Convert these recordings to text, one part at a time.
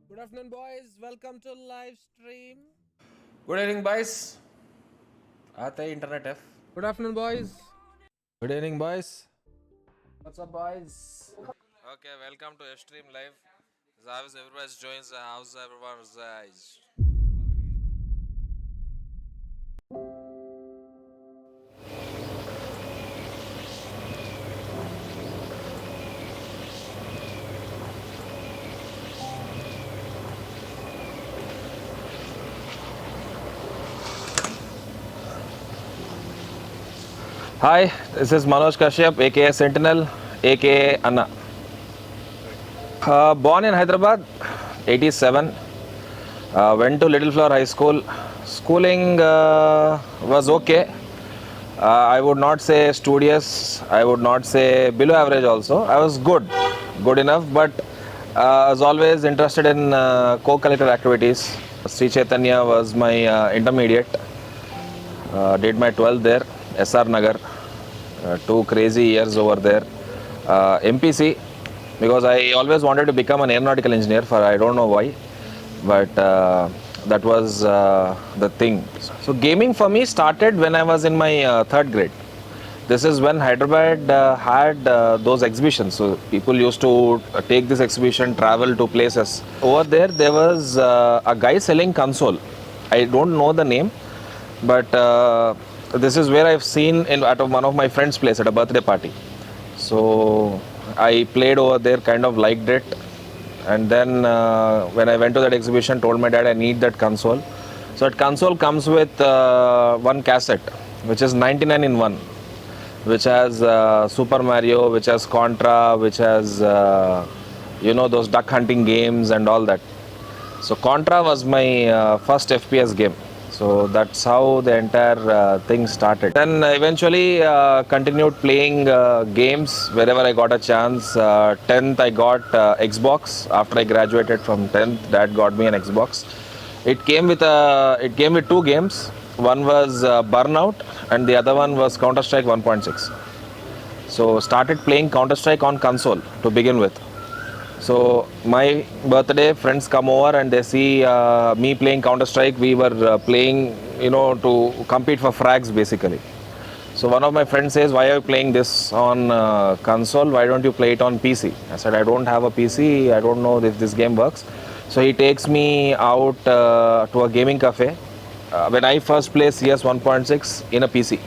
Good afternoon, boys. Welcome to live stream. Good evening, boys. आते हैं internet F. Good afternoon, boys. Good evening, boys. What's up, boys? Okay, welcome to F stream live. How's everybody's joins? How's everyone's Hi, this is Manoj Kasyap, aka Sentinel, aka Anna. Born in Hyderabad, 87. Went to Little Flower High School. Schooling was okay. I would not say studious. I would not say below average also. I was good enough, but I was always interested in co-curricular activities. Sri Chaitanya was my intermediate. Did my 12th there, SR Nagar. 2 crazy years over there. MPC, because I always wanted to become an aeronautical engineer for I don't know why, but that was the thing. So gaming for me started when I was in my 3rd grade. This is when Hyderabad had those exhibitions. So people used to take this exhibition, travel to places. Over there was a guy selling console. I don't know the name, but this is where I've seen at one of my friend's place at a birthday party. So I played over there, kind of liked it, and then when I went to that exhibition, told my dad I need that console. So that console comes with one cassette, which is 99 in 1, which has Super Mario, which has Contra, which has those duck hunting games and all that. So Contra was my first FPS game. So that's how the entire thing started. Then eventually continued playing games wherever I got a chance. 10th I got Xbox. After I graduated from 10th, Dad got me an Xbox. It came with 2 games. One was Burnout and the other one was Counter-Strike 1.6. So started playing Counter-Strike on console to begin with. So my birthday, friends come over and they see me playing Counter-Strike. We were playing, to compete for frags basically. So one of my friends says, "Why are you playing this on console? Why don't you play it on PC?" I said, "I don't have a PC. I don't know if this game works." So he takes me out to a gaming cafe. When I first played CS 1.6 in a PC,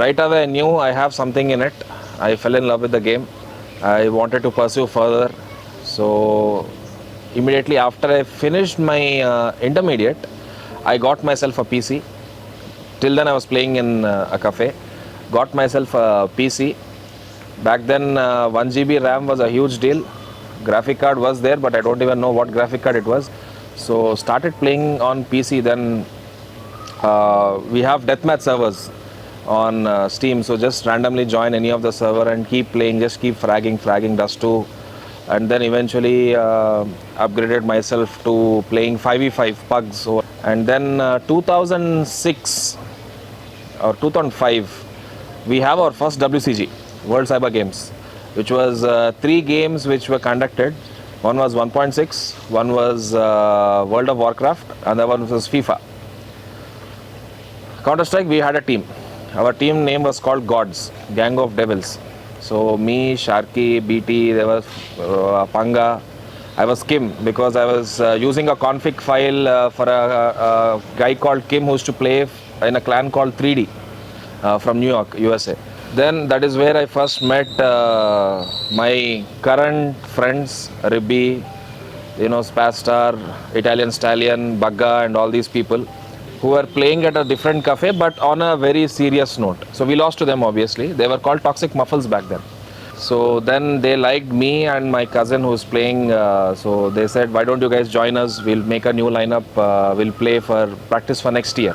right away I knew I have something in it. I fell in love with the game. I wanted to pursue further. So immediately after I finished my intermediate, I got myself a PC. Till then I was playing in a cafe. Got myself a PC. Back then 1 GB RAM was a huge deal. Graphic card was there, but I don't even know what graphic card it was. So started playing on PC. Then we have deathmatch servers on Steam, so just randomly join any of the server and keep playing, just keep fragging Dust 2, and then eventually upgraded myself to playing 5v5 pugs. And then 2006 or 2005 we have our first WCG, World Cyber Games, which was 3 games which were conducted. One was 1.6, one was World of Warcraft, and the one was FIFA. Counter-Strike, we had a team. Our team name was called Gods, Gang of Devils. So me, Sharky, BT, there was Panga. I was Kim because I was using a config file for a guy called Kim who used to play in a clan called 3D from New York, USA. Then that is where I first met my current friends, Ribby, Spastar, Italian Stallion, Bagga, and all these people who were playing at a different cafe but on a very serious note. So we lost to them obviously. They were called Toxic Muffles back then. So then they liked me and my cousin who's playing. So they said, "Why don't you guys join us? We'll make a new lineup. We'll play for practice for next year."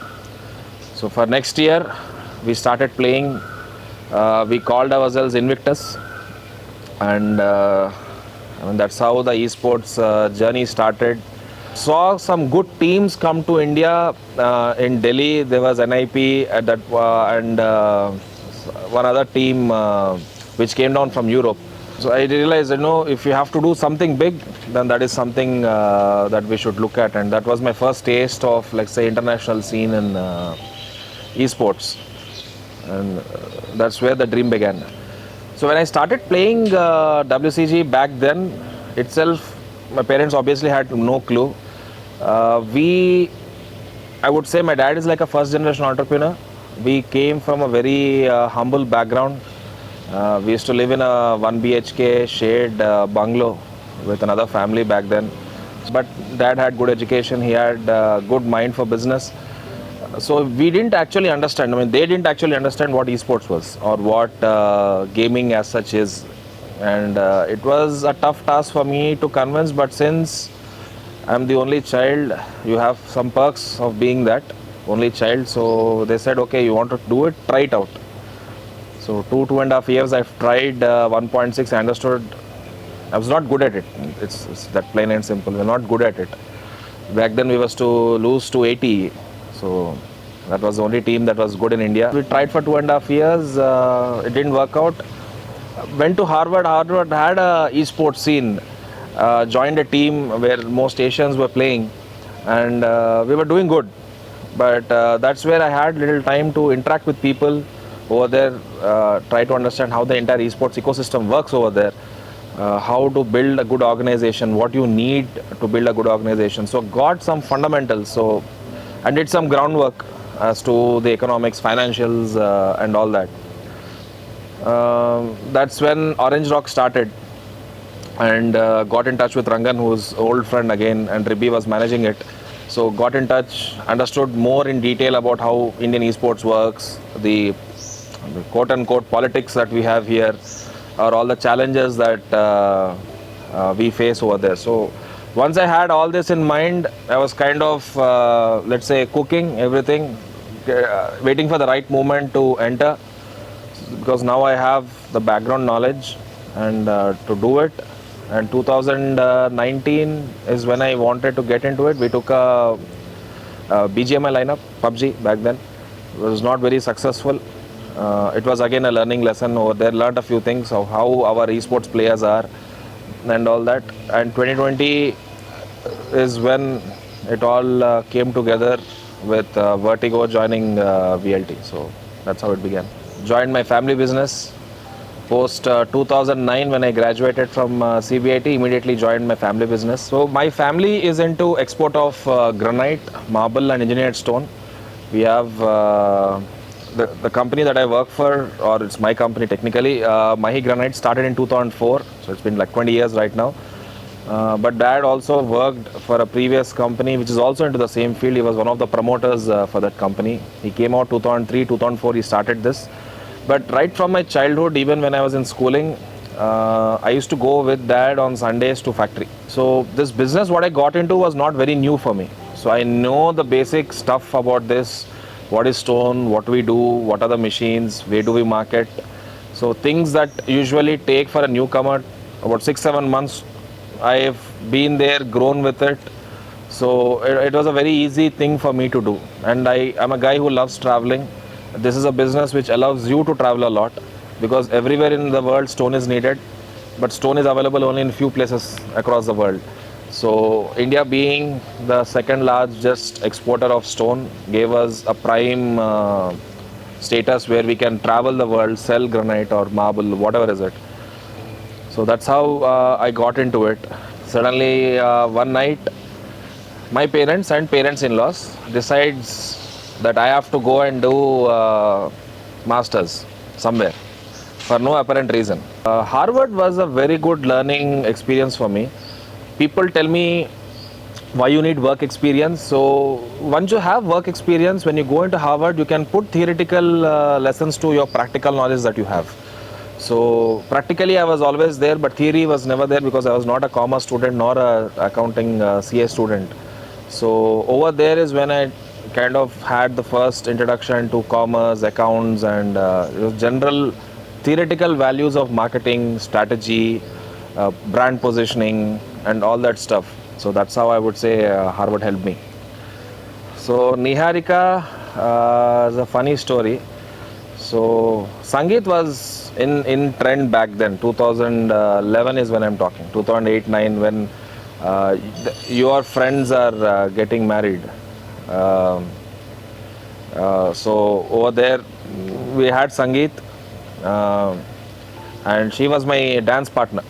So for next year, we started playing. We called ourselves Invictus, and that's how the esports journey started. Saw some good teams come to India. In Delhi, there was NIP at that, and one other team which came down from Europe. So I realized, if you have to do something big, then that is something that we should look at. And that was my first taste of, like, say, international scene in esports. And that's where the dream began. So when I started playing WCG back then itself, my parents obviously had no clue. I would say my dad is like a first generation entrepreneur. We came from a very humble background. We used to live in a 1 BHK shared bungalow with another family back then. But dad had good education, he had good mind for business. So we didn't actually understand, they didn't actually understand what esports was or what gaming as such is. And it was a tough task for me to convince, but since I'm the only child, you have some perks of being that only child. So they said, okay, you want to do it, try it out. So 2.5 years I've tried 1.6. I understood I was not good at it. It's that plain and simple. We're not good at it. Back then we was to lose to 80. So that was the only team that was good in India. We tried for 2.5 years. It didn't work out. Went to Harvard. Harvard had a esports scene. Joined a team where most Asians were playing, and we were doing good. But that's where I had little time to interact with people over there, try to understand how the entire esports ecosystem works over there, how to build a good organization, what you need to build a good organization. So got some fundamentals. So and did some groundwork as to the economics, financials, and all that. That's when Orange Rock started, and got in touch with Rangan, who's old friend again, and Ribi was managing it. So got in touch, understood more in detail about how Indian esports works, the quote-unquote politics that we have here, or all the challenges that we face over there. So once I had all this in mind, I was kind of, let's say, cooking everything, waiting for the right moment to enter, because now I have the background knowledge and to do it. And 2019 is when I wanted to get into it. We took a BGMI lineup, PUBG back then. It was not very successful. It was again a learning lesson over there. Learned a few things of how our esports players are and all that. And 2020 is when it all came together with Vertigo joining VLT. So that's how it began. Joined my family business. Post 2009, when I graduated from CBIT, immediately joined my family business. So my family is into export of granite, marble and engineered stone. We have the company that I work for, or it's my company technically, Mahi Granite, started in 2004. So it's been like 20 years right now. But dad also worked for a previous company which is also into the same field. He was one of the promoters for that company. He came out 2003, 2004, he started this. But right from my childhood, even when I was in schooling, I used to go with dad on Sundays to factory. So this business, what I got into, was not very new for me. So I know the basic stuff about this. What is stone, what we do, what are the machines, where do we market. So things that usually take for a newcomer about 6-7 months, I've been there, grown with it. So it was a very easy thing for me to do. And I'm a guy who loves traveling. This is a business which allows you to travel a lot, because everywhere in the world stone is needed, but stone is available only in few places across the world. So India, being the second largest exporter of stone, gave us a prime status where we can travel the world, sell granite or marble, whatever is it. So that's how I got into it. Suddenly one night, my parents and parents-in-laws decides that I have to go and do masters somewhere for no apparent reason. Harvard was a very good learning experience for me. People tell me why you need work experience. So once you have work experience, when you go into Harvard, you can put theoretical lessons to your practical knowledge that you have. So practically I was always there, but theory was never there, because I was not a commerce student nor a accounting CA student. So over there is when I kind of had the first introduction to commerce, accounts, and general theoretical values of marketing, strategy, brand positioning, and all that stuff. So that's how I would say Harvard helped me. So Niharika is a funny story. So Sangeet was in trend back then. 2011 is when I'm talking. 2008-9 when your friends are getting married. Um so over there we had Sangeet, uh, and she was my dance partner.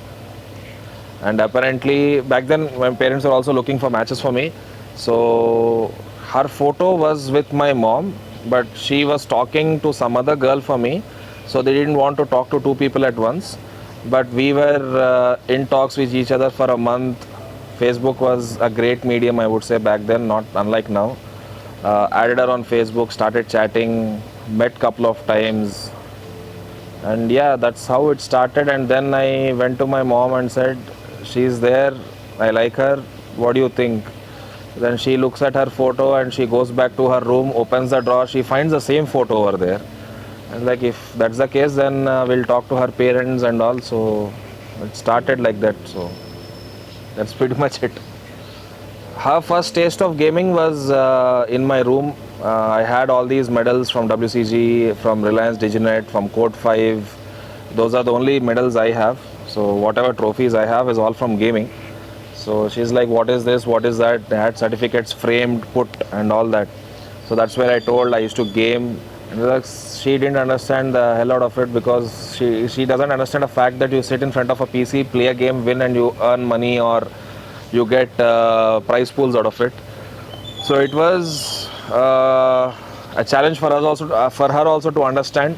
And apparently back then my parents were also looking for matches for me, so her photo was with my mom, but she was talking to some other girl for me, so they didn't want to talk to two people at once. But we were in talks with each other for a month. Facebook was a great medium, I would say, back then, not unlike now. Added her on Facebook, started chatting, met couple of times, and yeah, that's how it started. And then I went to my mom and said, she's there, I like her, what do you think? Then she looks at her photo and she goes back to her room, opens the drawer, she finds the same photo over there, and like, if that's the case, then we'll talk to her parents and all. So it started like that. So that's pretty much it. Her first taste of gaming was in my room. I had all these medals from WCG, from Reliance Diginet, from Code 5. Those are the only medals I have. So whatever trophies I have is all from gaming. So she's like, what is this? What is that? They had certificates framed, put, and all that. So that's where I told I used to game. And like, she didn't understand the hell out of it, because she doesn't understand the fact that you sit in front of a PC, play a game, win, and you earn money, or you get prize pools out of it. So it was a challenge for us also, for her also, to understand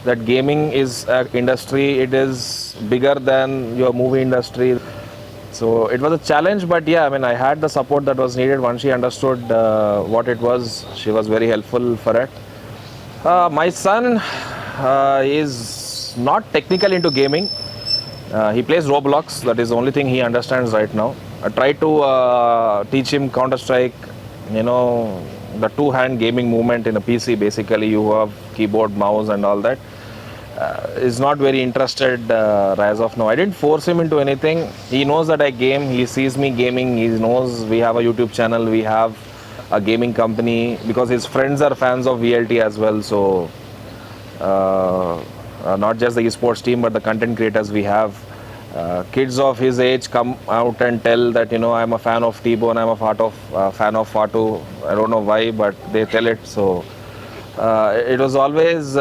that gaming is an industry. It is bigger than your movie industry. So it was a challenge, but yeah, I mean, I had the support that was needed. Once she understood what it was, she was very helpful for it. My son is not technical into gaming. He plays Roblox. That is the only thing he understands right now. I tried to teach him Counter Strike. You know, the two-hand gaming movement in a PC. Basically, you have keyboard, mouse, and all that. Is not very interested as of now. I didn't force him into anything. He knows that I game. He sees me gaming. He knows we have a YouTube channel. We have a gaming company, because his friends are fans of VLT as well. So not just the esports team, but the content creators we have. Kids of his age come out and tell that, you know, I'm a fan of T-Bone, I'm a fan of Fatu. I don't know why, but they tell it. So it was always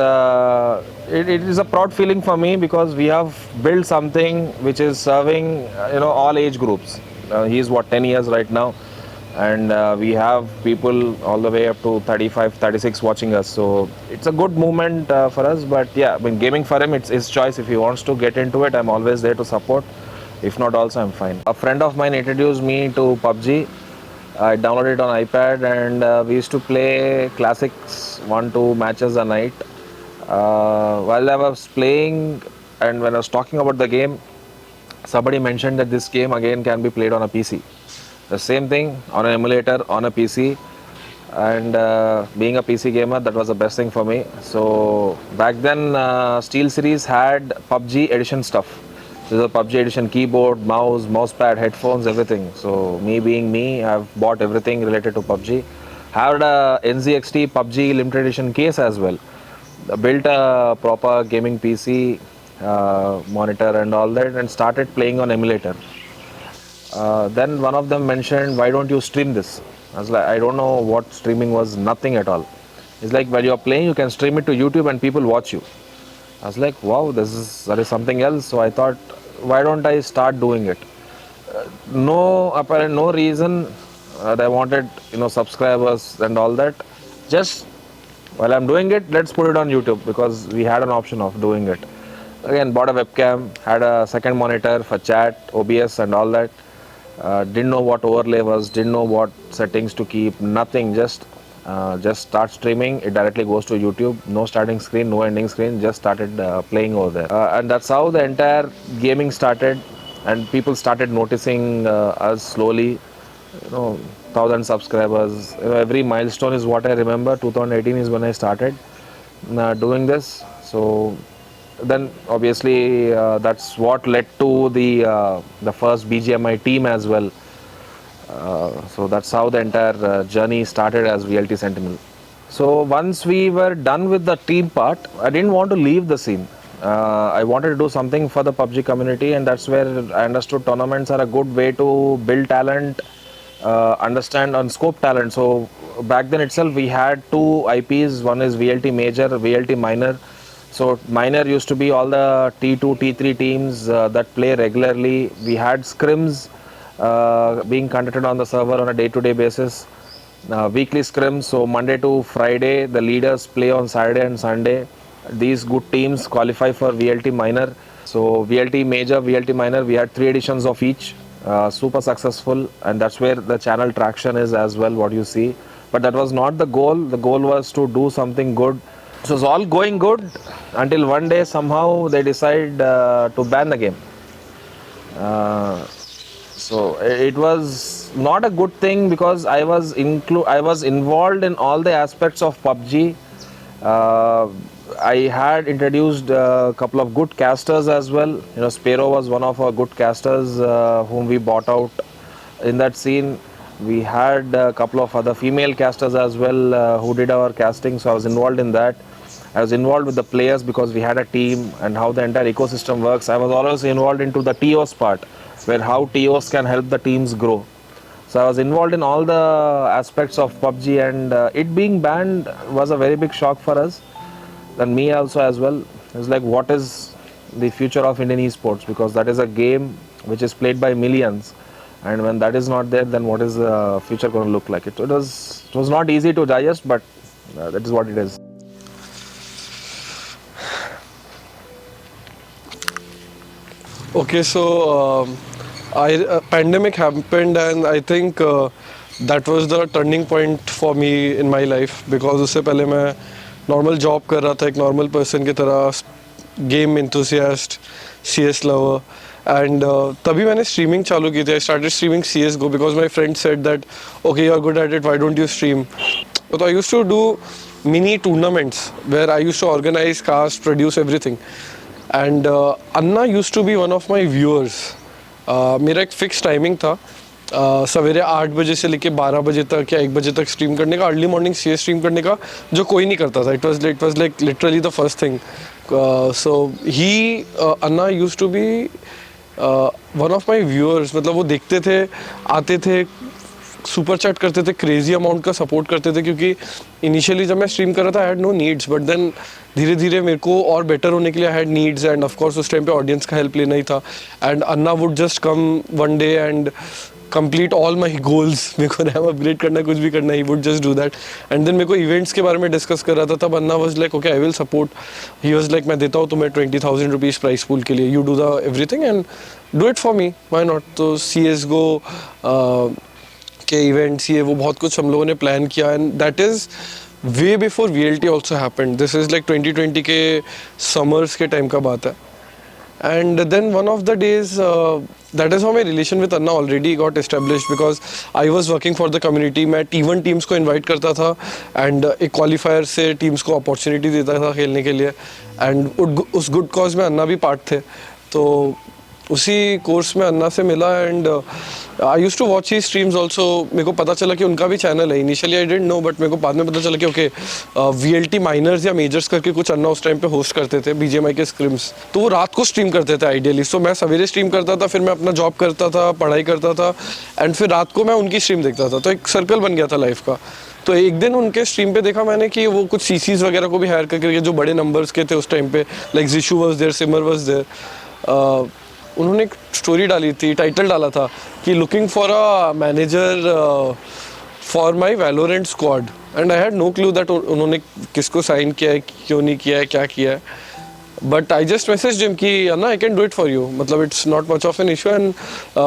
it is a proud feeling for me, because we have built something which is serving all age groups. He's what, 10 years right now, and we have people all the way up to 35, 36 watching us. So it's a good movement for us. But yeah, I mean, gaming for him, it's his choice. If he wants to get into it, I'm always there to support. If not, also I'm fine. A friend of mine introduced me to PUBG. I downloaded it on iPad, and we used to play classics, 1-2 matches a night. While I was playing, and when I was talking about the game, somebody mentioned that this game again can be played on a PC. The same thing, on an emulator, on a PC. And being a PC gamer, that was the best thing for me. So back then, SteelSeries had PUBG edition stuff. This is a PUBG edition keyboard, mouse, mousepad, headphones, everything. So me being me, I've bought everything related to PUBG. Had a NZXT PUBG limited edition case as well. Built a proper gaming PC, monitor and all that, and started playing on emulator. Then one of them mentioned, why don't you stream this? I was like, I don't know what streaming was, nothing at all. It's like, when you're playing, you can stream it to YouTube and people watch you. I was like, wow, that is something else. So I thought, why don't I start doing it? No apparent, no reason that I wanted, subscribers and all that. Just while I'm doing it, let's put it on YouTube, because we had an option of doing it. Again, bought a webcam, had a second monitor for chat, OBS and all that. Didn't know what overlay was, didn't know what settings to keep, nothing. Just start streaming. It directly goes to YouTube. No starting screen, no ending screen. Just started playing over there, and that's how the entire gaming started. And people started noticing us slowly. 1,000 subscribers. Every milestone is what I remember. 2018 is when I started doing this. So then obviously that's what led to the first BGMI team as well. So that's how the entire journey started as VLT Sentinel. So once we were done with the team part, I didn't want to leave the scene. I wanted to do something for the PUBG community, and that's where I understood tournaments are a good way to build talent, understand and scope talent. So back then itself, we had two IPs. One is VLT Major, VLT Minor. So minor used to be all the T2, T3 teams that play regularly. We had scrims being conducted on the server on a day-to-day basis. Weekly scrims, so Monday to Friday, the leaders play on Saturday and Sunday. These good teams qualify for VLT Minor. So VLT Major, VLT Minor, we had 3 editions of each. Super successful, and that's where the channel traction is as well, what you see. But that was not the goal. The goal was to do something good. So it's all going good until one day somehow they decide to ban the game. So it was not a good thing because I was involved in all the aspects of PUBG. I had introduced a couple of good casters as well. You know, Sparrow was one of our good casters whom we bought out in that scene. We had a couple of other female casters as well who did our casting, so I was involved in that. I was involved with the players because we had a team and how the entire ecosystem works. I was always involved into the TOS part, where how TOS can help the teams grow. So I was involved in all the aspects of PUBG, and it being banned was a very big shock for us, and me also as well. It's like, what is the future of Indian esports? Because that is a game which is played by millions, and when that is not there, then what is the future going to look like? It was not easy to digest, but that is what it is. Okay, so pandemic happened, and I think that was the turning point for me in my life, because उससे पहले मैं normal job कर रहा था एक normal person की तरह, game enthusiast, CS lover, and तभी मैंने streaming चालू की थी. I started streaming CS:GO because my friend said that okay, you're good at it, why don't you stream? So I used to do mini tournaments where I used to organize, cast, produce everything. And Anna used to be one of my viewers. मेरा एक fix timing था, सवेरे 8 बजे से लेके 12 बजे तक या 1 बजे तक स्ट्रीम करने का, अर्ली मॉर्निंग CS स्ट्रीम करने का, जो कोई नहीं करता था. It was like literally the first thing. So he Anna used to be one of my viewers. मतलब वो देखते थे, आते थे, सुपर चैट करते थे, क्रेजी अमाउंट का सपोर्ट करते थे, क्योंकि इनिशियली जब मैं स्ट्रीम कर रहा था I had no needs, but then धीरे धीरे मेरे को और बेटर होने के लिए I had needs, and of course उस टाइम पे ऑडियंस का हेल्प लेना ही था. And Anna would just come one day and complete all my goals. मेरे को रैम अपग्रेड करना, कुछ भी करना, he would just do that. And then मेरे को इवेंट्स के बारे में डिस्कस कर रहा था, तब Anna was like okay I will support. He was like मैं देता हूँ तुम्हें 20,000 रुपीज़ प्राइस पूल के लिए, you do the everything and do it for me, why not. तो CS:GO के इवेंट्स, ये वो बहुत कुछ हम लोगों ने प्लान किया, and that is way before VLT also happened. This is like 2020 के समर्स के टाइम का बात है. And then one of the days, that is how my relation with Anna already got established, because I was working for the community. मैं T1 teams को invite करता था, and एक क्वालिफायर से टीम्स को अपॉर्चुनिटी देता था खेलने के लिए, एंड उस गुड कॉज में अन्ना भी पार्ट थे. तो उसी कोर्स में अन्ना से मिला, and I used to watch he streams also. मेरे को पता चला कि उनका भी चैनल है. Initially I didn't know, but मेरे को बाद में पता चला कि ओके VLT माइनर्स या मेजर्स करके कुछ अन्ना उस टाइम पे होस्ट करते थे, BGMI के स्क्रिम्स. तो वो रात को स्ट्रीम करते थे आइडियली. सो मैं सवेरे स्ट्रीम करता था, फिर मैं अपना जॉब करता था, पढ़ाई करता था, एंड फिर रात को मैं उनकी स्ट्रीम देखता था. तो एक सर्कल बन गया था लाइफ का. तो एक दिन उनके स्ट्रीम पे देखा मैंने कि वो कुछ CCs वगैरह को भी हायर करके, जो बड़े नंबर्स के थे उस टाइम पे, like Jishu was there, Simar was there. उन्होंने एक स्टोरी डाली थी, टाइटल डाला था कि looking for a manager for my Valorant squad. And I had no clue that उन्होंने किसको साइन किया है, क्यों नहीं किया है, क्या किया है. But I just message him कि Anna I can do it for you, मतलब it's not much of an issue. And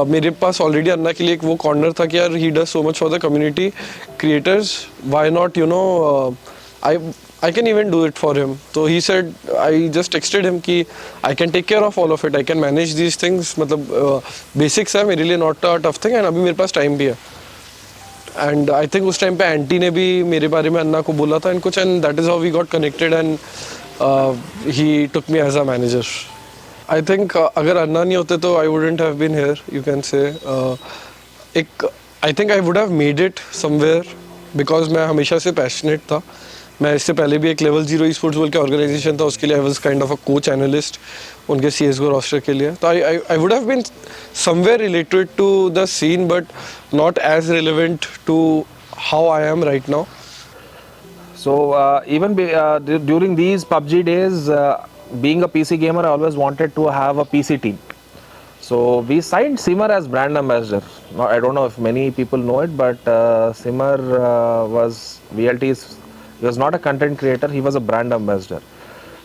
मेरे पास ऑलरेडी अन्ना के लिए एक वो कॉर्नर था कि यार he does so much for the community creators, why not, you know, I can even do it for him. So he said, I just texted him कि I can take care of all of it, I can manage these things. मतलब basics है मेरे लिए, not a tough thing, and अभी मेरे पास time भी है. And I think उस time पे आंटी ने भी मेरे बारे में अन्ना को बोला था and कुछ, and that is how we got connected, and he took me as a manager. I think अगर अन्ना नहीं होते तो I wouldn't have been here, you can say. I think I would have made it somewhere because मैं हमेशा से passionate था. मैं इससे पहले भी एक लेवल 0 esports बोल के ऑर्गेनाइजेशन था, उसके लिए I was kind of a coach analyst उनके CSGO रोस्टर के लिए. तो I would have been somewhere related to the scene but not as relevant to how I am right now. So even during these PUBG days, being a PC gamer, I always wanted to have a PC team. So we signed Simar as brand ambassador. Now, I don't know if many people know it, but Simar was VLT's. He was not a content creator. He was a brand ambassador.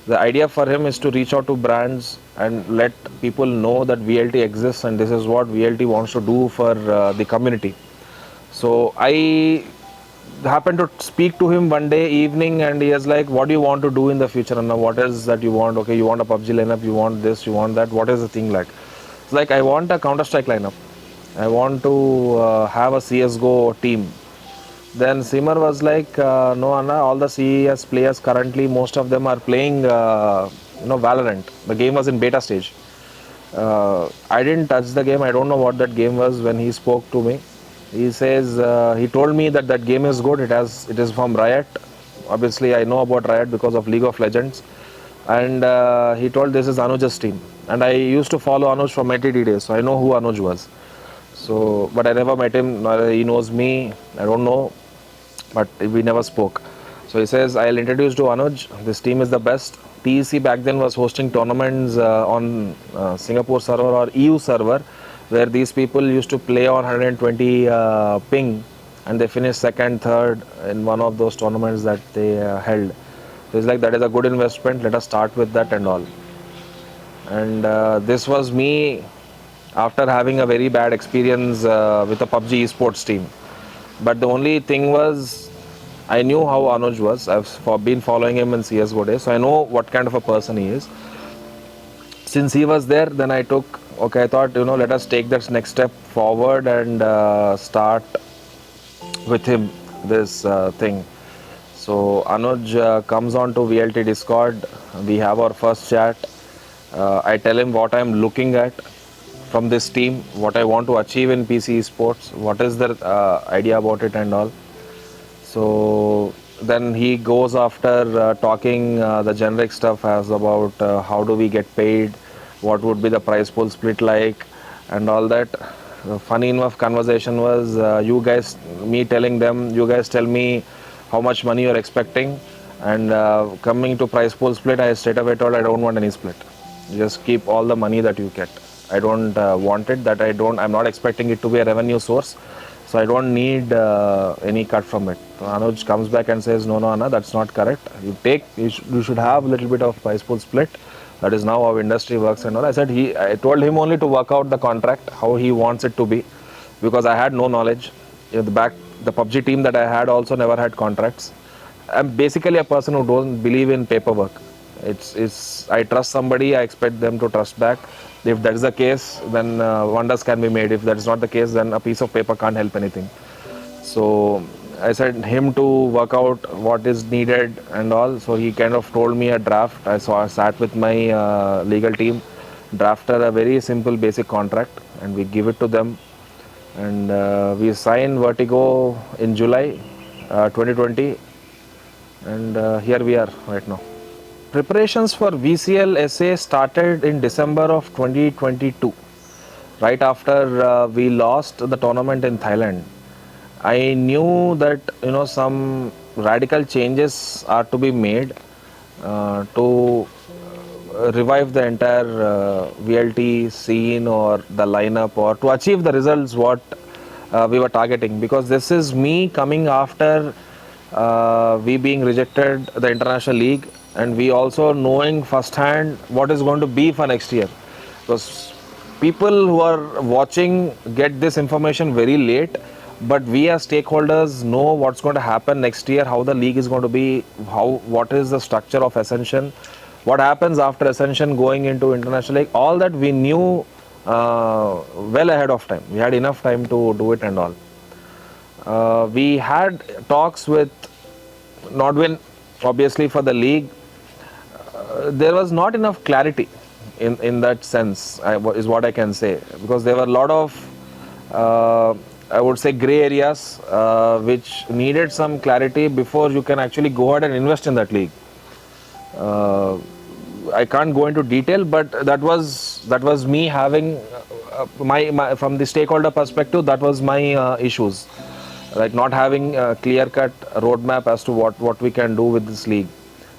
The idea for him is to reach out to brands and let people know that VLT exists and this is what VLT wants to do for the community. So I happened to speak to him one day evening and he was like, what do you want to do in the future, and what is that you want? Okay, you want a PUBG lineup, you want this, you want that, what is the thing like? It's like, I want a Counter-Strike lineup, I want to have a CSGO team. Then Simar was like, no Anna, all the CES players currently, most of them are playing Valorant. The game was in beta stage. I didn't touch the game, I don't know what that game was. When he spoke to me, he says, he told me that that game is good. It is from Riot. Obviously, I know about Riot because of League of Legends. And he told this is Anuj's team. And I used to follow Anuj from ATT days, so I know who Anuj was. So, but I never met him. He knows me. I don't know, but we never spoke. So he says, I'll introduce to Anuj. This team is the best. TEC back then was hosting tournaments on Singapore server or EU server, where these people used to play on 120 ping and they finished second, third in one of those tournaments that they held. So it's like, that is a good investment, let us start with that and all. And this was me after having a very bad experience with a PUBG Esports team. But the only thing was, I knew how Anuj was. I've been following him in CSGO days, so I know what kind of a person he is. Since he was there, then I took, okay, I thought, let us take that next step forward and start with him this thing. So Anuj comes on to VLT Discord. We have our first chat. I tell him what I'm looking at from this team, what I want to achieve in PC Esports, what is the idea about it and all. So then he goes after talking the generic stuff as about how do we get paid, what would be the price pool split like and all that. The funny enough conversation was me telling them, you guys tell me how much money you're expecting, and coming to price pool split, I straight away told I don't want any split. Just keep all the money that you get. I don't want it, I'm not expecting it to be a revenue source. So I don't need any cut from it. So Anuj comes back and says, no, Anna, that's not correct. You should have a little bit of price pool split. That is now how industry works and all. I told him only to work out the contract, how he wants it to be, because I had no knowledge. The PUBG team that I had also never had contracts. I'm basically a person who don't believe in paperwork. I trust somebody, I expect them to trust back. If that is the case, then wonders can be made. If that is not the case, then a piece of paper can't help anything. So I said him to work out what is needed and all. So he kind of told me a draft. I sat with my legal team, drafted a very simple basic contract, and we give it to them. And we signed Vertigo in July 2020, and here we are right now. Preparations for VCL SA started in December of 2022, right after we lost the tournament in Thailand. I knew that some radical changes are to be made to revive the entire VLT scene or the lineup, or to achieve the results what we were targeting, because this is me coming after we being rejected the international league, and we also knowing firsthand what is going to be for next year, because people who are watching get this information very late, but we as stakeholders know what's going to happen next year, how the league is going to be, what is the structure of Ascension, what happens after Ascension going into international league. All that we knew well ahead of time. We had enough time to do it and all. We had talks with Nodwin, obviously, for the league. There was not enough clarity in that sense, is what I can say, because there were a lot of I would say, gray areas which needed some clarity before you can actually go ahead and invest in that league. I can't go into detail, but that was me having my from the stakeholder perspective. That was my issues, like not having a clear-cut roadmap as to what we can do with this league.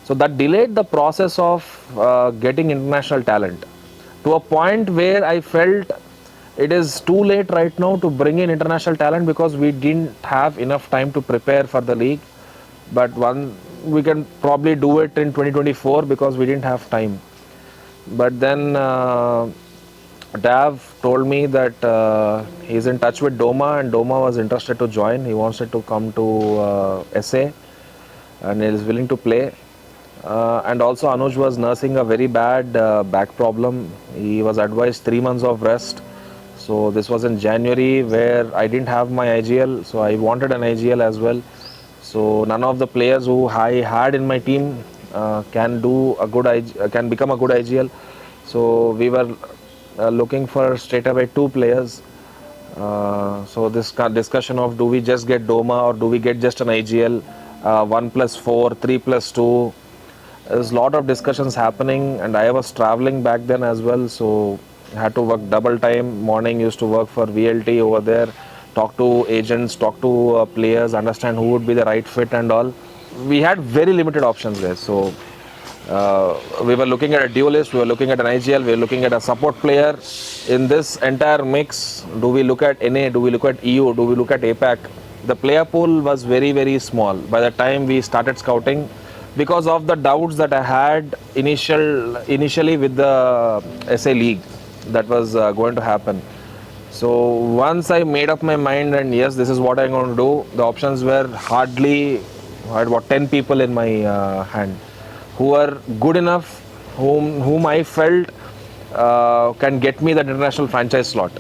So that delayed the process of getting international talent to a point where I felt it is too late right now to bring in international talent because we didn't have enough time to prepare for the league. But one, we can probably do it in 2024 because we didn't have time. But then Dav told me that he's in touch with Doma, and Doma was interested to join. He wanted to come to SA and he is willing to play. And also Anuj was nursing a very bad back problem. He was advised 3 months of rest. So this was in January where I didn't have my IGL, so I wanted an IGL as well. So none of the players who I had in my team can become a good IGL. So we were looking for straight away 2 players. So this discussion of do we just get Doma or do we get just an IGL, 1+4, 3+2. There's a lot of discussions happening, and I was traveling back then as well, so I had to work double time. Morning used to work for VLT over there, talk to agents, talk to players, understand who would be the right fit and all. We had very limited options there. So we were looking at a duelist, we were looking at an IGL, we were looking at a support player. In this entire mix, do we look at NA, do we look at EU, do we look at APAC? The player pool was very, very small by the time we started scouting, because of the doubts that I had initially with the SA League that was going to happen. So once I made up my mind and yes, this is what I'm going to do, the options were I had about 10 people in my hand who are good enough, whom I felt can get me that international franchise slot.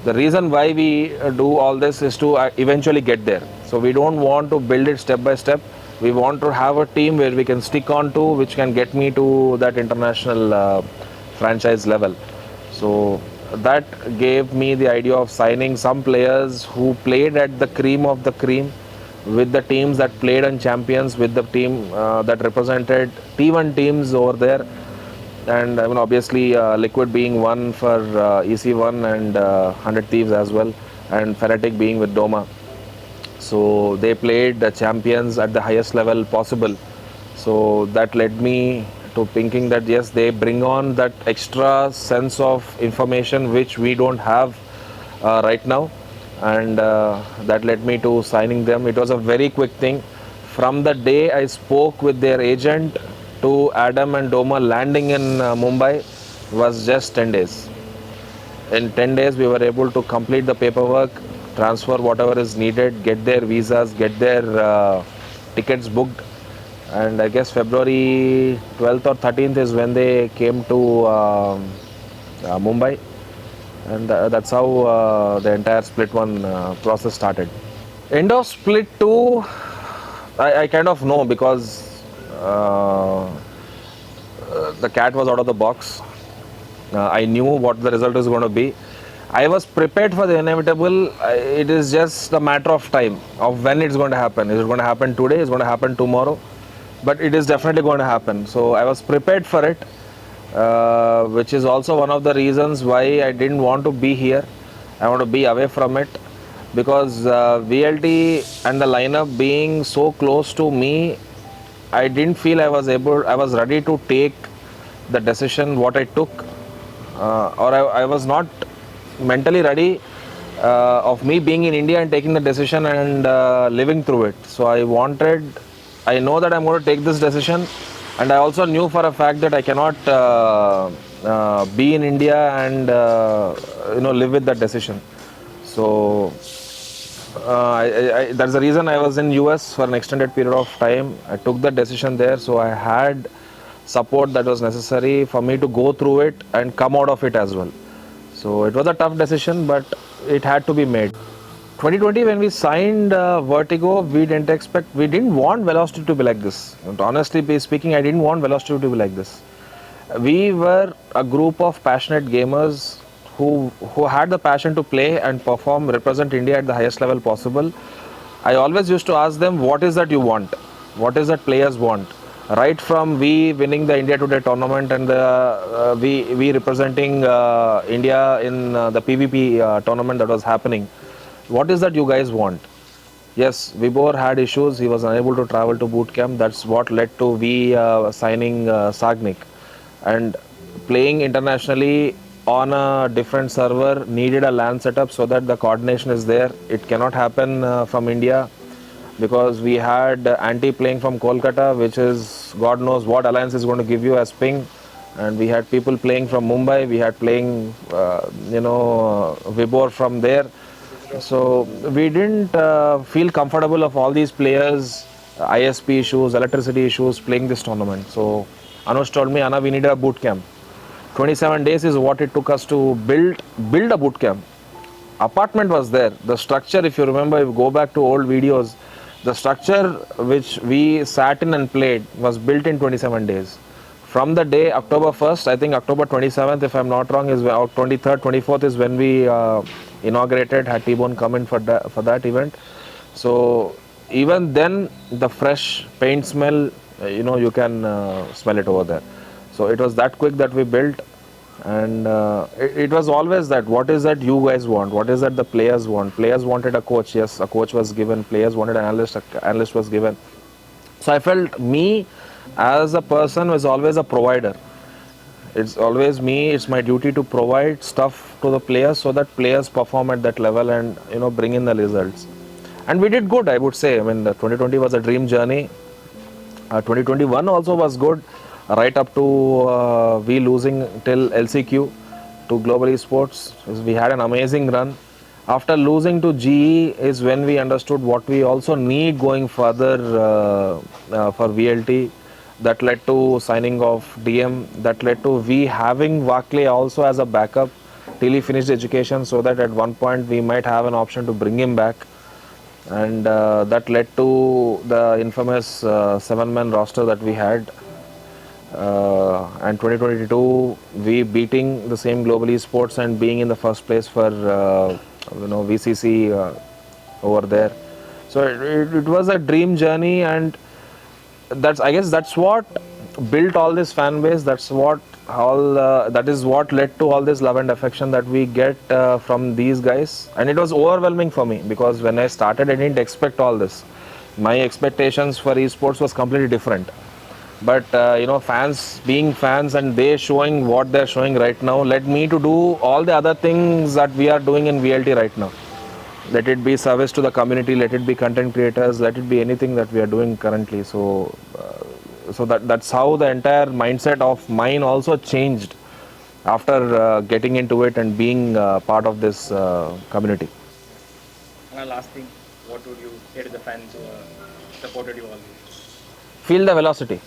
The reason why we do all this is to eventually get there. So we don't want to build it step by step. We want to have a team where we can stick on to, which can get me to that international franchise level. So that gave me the idea of signing some players who played at the cream of the cream with the teams that played on champions, with the team that represented T1 teams over there. And I mean, obviously Liquid being one for EC1 and 100 Thieves as well, and Fnatic being with Doma. So they played the champions at the highest level possible. So that led me to thinking that yes, they bring on that extra sense of information which we don't have right now, and that led me to signing them. It was a very quick thing. From the day I spoke with their agent to Adam and Doma landing in Mumbai was just 10 days. In 10 days we were able to complete the paperwork, transfer whatever is needed, get their visas, get their tickets booked. And I guess February 12th or 13th is when they came to Mumbai. And that's how the entire Split 1 process started. End of Split 2, I kind of know because the cat was out of the box. I knew what the result is going to be. I was prepared for the inevitable. It is just a matter of time of when it's going to happen. Is it going to happen today? Is it going to happen tomorrow? But it is definitely going to happen. So I was prepared for it, which is also one of the reasons why I didn't want to be here. I want to be away from it, because VLT and the lineup being so close to me, I didn't feel I was ready to take the decision what I took, or I was not mentally ready of me being in India and taking the decision and living through it. So I know that I'm going to take this decision, and I also knew for a fact that I cannot be in India and live with that decision. So that's the reason I was in US for an extended period of time. I took the decision there, so I had support that was necessary for me to go through it and come out of it as well. So it was a tough decision, but it had to be made. 2020, when we signed Vertigo, we didn't want Velocity to be like this. And honestly speaking, I didn't want Velocity to be like this. We were a group of passionate gamers who had the passion to play and perform, represent India at the highest level possible. I always used to ask them, what is that you want? What is that players want? Right from we winning the India Today tournament and we representing India in the PVP tournament that was happening. What is that you guys want? Yes, Vibor had issues. He was unable to travel to boot camp. That's what led to we signing Sagnik. And playing internationally on a different server needed a LAN setup so that the coordination is there. It cannot happen from India because we had Anti playing from Kolkata, which is God knows what alliance is going to give you as ping. And we had people playing from Mumbai. We had playing, Vibor from there. So we didn't feel comfortable of all these players, ISP issues, electricity issues playing this tournament. So Anush told me, Anna, we need a boot camp. 27 days is what it took us to build a boot camp. Apartment was there. The structure, if you remember, if you go back to old videos, the structure which we sat in and played was built in 27 days. From the day October 1st, I think October 27th, if I'm not wrong, is 23rd, 24th is when we inaugurated, had T-Bone come in for that event. So even then, the fresh paint smell, you can smell it over there. So it was that quick that we built, and it was always that, what is that you guys want? What is that the players want? Players wanted a coach. Yes, a coach was given. Players wanted an analyst was given. So I felt me as a person was always a provider. It's always me, it's my duty to provide stuff to the players so that players perform at that level and bring in the results. And we did good, I would say. I mean, the 2020 was a dream journey. 2021 also was good, right up to we losing till LCQ to Global Esports. We had an amazing run. After losing to GE is when we understood what we also need going further for VLT. That led to signing of DM. That led to we having Wakle also as a backup till he finished education, so that at one point we might have an option to bring him back. And that led to the infamous 7-man roster that we had. And 2022, we beating the same Global Esports and being in the first place for VCC over there. So it was a dream journey, and I guess that's what built all this fan base. That is what led to all this love and affection that we get from these guys. And it was overwhelming for me because when I started, I didn't expect all this. My expectations for esports was completely different. But fans being fans and they showing what they're showing right now led me to do all the other things that we are doing in VLT right now. Let it be service to the community, let it be content creators, let it be anything that we are doing currently. So that's how the entire mindset of mine also changed after getting into it and being part of this community. And last thing, what would you say to the fans who supported you always? Feel the velocity.